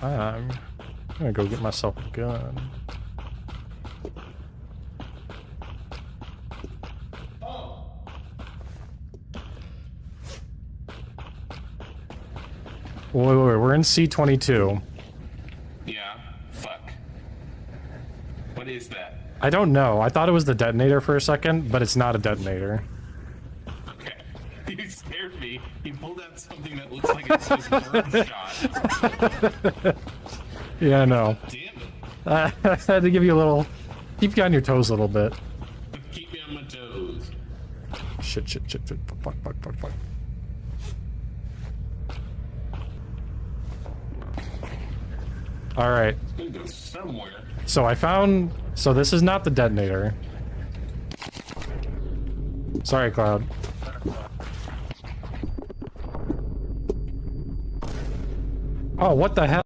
I'm gonna go get myself a gun. Wait, we're in C-22. Yeah, fuck. What is that? I don't know. I thought it was the detonator for a second, but it's not a detonator. Okay. You scared me. He pulled out something that looks like it's just birdshot. Yeah, I know. Damn it. I had to give you a little... Keep you on your toes a little bit. Keep me on my toes. Shit. Fuck. Alright. It's gonna go somewhere. So I found... So this is not the detonator. Sorry, Cloud. Oh, what the hell?